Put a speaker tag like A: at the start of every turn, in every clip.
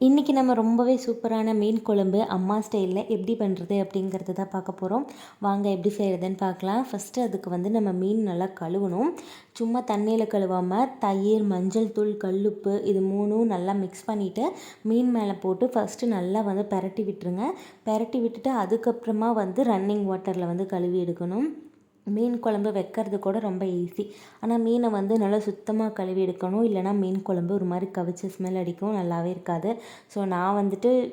A: இன்றைக்கி நம்ம ரொம்பவே சூப்பரான மீன் குழம்பு அம்மா ஸ்டைலில் எப்படி பண்ணுறது அப்படிங்கிறது தான் பார்க்க போகிறோம். வாங்க எப்படி செய்கிறதுன்னு பார்க்கலாம். ஃபஸ்ட்டு அதுக்கு நம்ம மீன் நல்லா கழுவணும். சும்மா தண்ணியில் கழுவாமல் தயிர், மஞ்சள் தூள், கல்லுப்பு இது மூணும் நல்லா மிக்ஸ் பண்ணிவிட்டு மீன் மேலே போட்டு ஃபஸ்ட்டு நல்லா பெரட்டி விட்டுருங்க. பெரட்டி விட்டுட்டு அதுக்கப்புறமா ரன்னிங் வாட்டரில் கழுவி எடுக்கணும். மீன் குழம்பு வைக்கிறது கூட ரொம்ப ஈஸி. ஆனால் மீனை நல்லா சுத்தமாக கழுவி எடுக்கணும். இல்லைனா மீன் குழம்பு ஒரு மாதிரி கவிச்ச ஸ்மெல் அடிக்கும், நல்லாவே இருக்காது. ஸோ நான்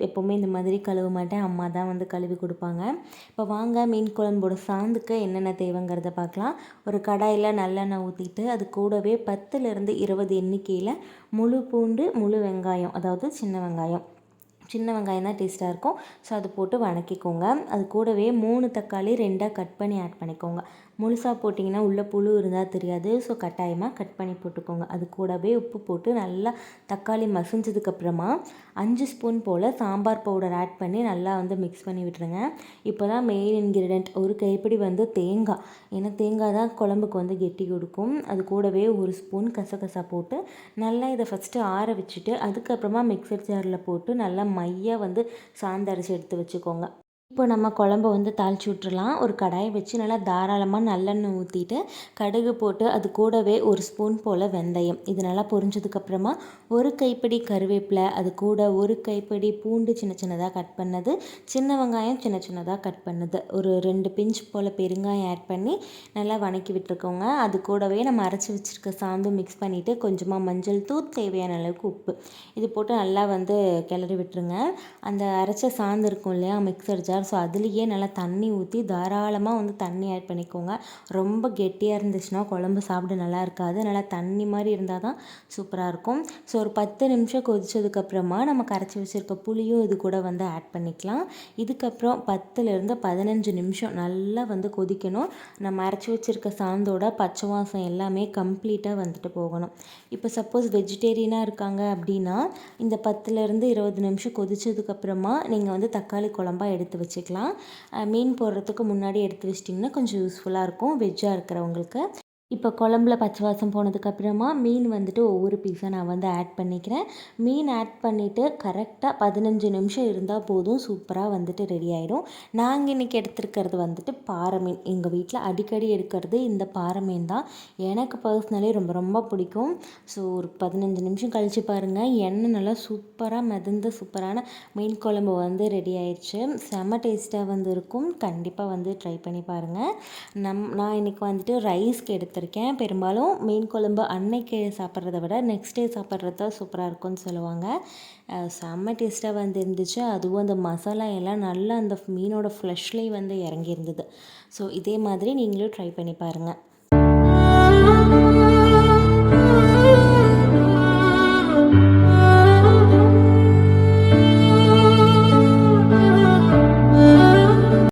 A: எப்போவுமே இந்த மாதிரி கழுவ மாட்டேன். அம்மா தான் கழுவி கொடுப்பாங்க. இப்போ வாங்க மீன் குழம்போட சாந்துக்கு என்னென்ன தேவைங்கிறத பார்க்கலாம். ஒரு கடாயில் நல்லெண்ணெய் ஊற்றிட்டு அது கூடவே 10லேருந்து 20 எண்ணிக்கையில் முழு பூண்டு, முழு வெங்காயம், அதாவது சின்ன வெங்காயம் தான் டேஸ்ட்டாக இருக்கும். ஸோ அது போட்டு வதக்கிக்கோங்க. அது கூடவே 3 தக்காளி 2ஆக கட் பண்ணி ஆட் பண்ணிக்கோங்க. முழுசாக போட்டிங்கன்னா உள்ளே புழு இருந்தால் தெரியாது. ஸோ கட்டாயமாக கட் பண்ணி போட்டுக்கோங்க. அது கூடவே உப்பு போட்டு நல்லா தக்காளி மசிஞ்சதுக்கப்புறமா 5 ஸ்பூன் போல் சாம்பார் பவுடர் ஆட் பண்ணி நல்லா மிக்ஸ் பண்ணி விட்டுருங்க. இப்போ தான் மெயின் இன்க்ரீடியன்ட் ஒரு கைப்பிடி தேங்காய். ஏன்னா தேங்காய் தான் குழம்புக்கு கெட்டி கொடுக்கும். அது கூடவே 1 ஸ்பூன் கசகசா போட்டு நல்லா இதை ஃபஸ்ட்டு ஆற வச்சுட்டு அதுக்கப்புறமா மிக்சர் ஜாரில் போட்டு நல்லா மையாக சாந்தரித்து எடுத்து வச்சுக்கோங்க. இப்போ நம்ம குழம்ப தாளித்து விட்டுறலாம். ஒரு கடாயை வச்சு நல்லா தாராளமாக நல்லெண்ணெய் ஊற்றிட்டு கடுகு போட்டு அது கூடவே 1 ஸ்பூன் போல் வெந்தயம் இது நல்லா பொரிஞ்சதுக்கப்புறமா 1 கைப்பிடி கருவேப்பிலை, அது கூட 1 கைப்பிடி பூண்டு சின்ன சின்னதாக கட் பண்ணது, சின்ன வெங்காயம் சின்ன சின்னதாக கட் பண்ணது, ஒரு 2 பிஞ்ச் போல் பெருங்காயம் ஆட் பண்ணி நல்லா வதக்கி விட்டுருக்கோங்க. அது கூடவே நம்ம அரைச்சி வச்சுருக்க சாந்தும் மிக்ஸ் பண்ணிவிட்டு கொஞ்சமாக மஞ்சள் தூள், தேவையான அளவுக்கு உப்பு இது போட்டு நல்லா கிளறி விட்டுருங்க. அந்த அரைச்ச சாந்து இருக்கும் இல்லையா மிக்சர் ஜார், ஸோ அதுலேயே நல்லா தண்ணி ஊற்றி தாராளமாக தண்ணி ஆட் பண்ணிக்கோங்க. ரொம்ப கெட்டியாக இருந்துச்சுன்னா குழம்பு சாப்பிட நல்லா இருக்காது. நல்லா தண்ணி மாதிரி இருந்தால் தான் சூப்பராக இருக்கும். ஸோ ஒரு 10 நிமிஷம் கொதிச்சதுக்கப்புறமா நம்ம கரைச்சி வச்சுருக்க புளியும் இது கூட ஆட் பண்ணிக்கலாம். இதுக்கப்புறம் 10லேருந்து 15 நிமிஷம் நல்லா கொதிக்கணும். நம்ம அரைச்சி வச்சுருக்க சாந்தோட பச்சை வாசம் எல்லாமே கம்ப்ளீட்டாக போகணும். இப்போ சப்போஸ் வெஜிடேரியனாக இருக்காங்க அப்படின்னா இந்த 10லேருந்து 20 நிமிஷம் கொதிச்சதுக்கப்புறமா நீங்கள் தக்காளி குழம்பா எடுத்து வச்சுக்கலாம். மீன் போடுறதுக்கு முன்னாடி எடுத்து வச்சிட்டிங்கன்னா கொஞ்சம் யூஸ்ஃபுல்லாக இருக்கும் வெஜ்ஜாக இருக்கிறவங்களுக்கு. இப்போ குழம்புல பச்சை வாசம் போனதுக்கப்புறமா மீன் ஒவ்வொரு பீஸாக நான் ஆட் பண்ணிக்கிறேன். மீன் ஆட் பண்ணிவிட்டு கரெக்டாக 15 நிமிஷம் இருந்தால் போதும், சூப்பராக ரெடி ஆகிடும். நாங்கள் இன்றைக்கி எடுத்துருக்கிறது பாறை மீன். எங்கள் வீட்டில் அடிக்கடி எடுக்கிறது இந்த பாறை மீன் தான். எனக்கு பர்சனலி ரொம்ப ரொம்ப பிடிக்கும். ஸோ ஒரு 15 நிமிஷம் கழித்து பாருங்கள், எண்ணெய் நல்லா சூப்பராக மிதந்த சூப்பரான மீன் குழம்பு ரெடி ஆயிடுச்சு. செம்ம டேஸ்ட்டாக இருக்கும். கண்டிப்பாக ட்ரை பண்ணி பாருங்கள். நான் இன்றைக்கி ரைஸ்க்கு எடுத்துருக்கேன். பெரும்பாலும் மீன் குழம்பு அன்னைக்கு சாப்பிட்றத விட நெக்ஸ்ட் டே சாப்பிட்றது தான் சூப்பராக இருக்கும்னு சொல்லுவாங்க. செம்ம டேஸ்ட்டாக இருந்துச்சு. அதுவும் அந்த மசாலா எல்லாம் நல்லா அந்த மீனோட ஃப்ளஷ்லேயே இறங்கியிருந்தது. ஸோ இதே மாதிரி நீங்களும் ட்ரை பண்ணி பாருங்கள்.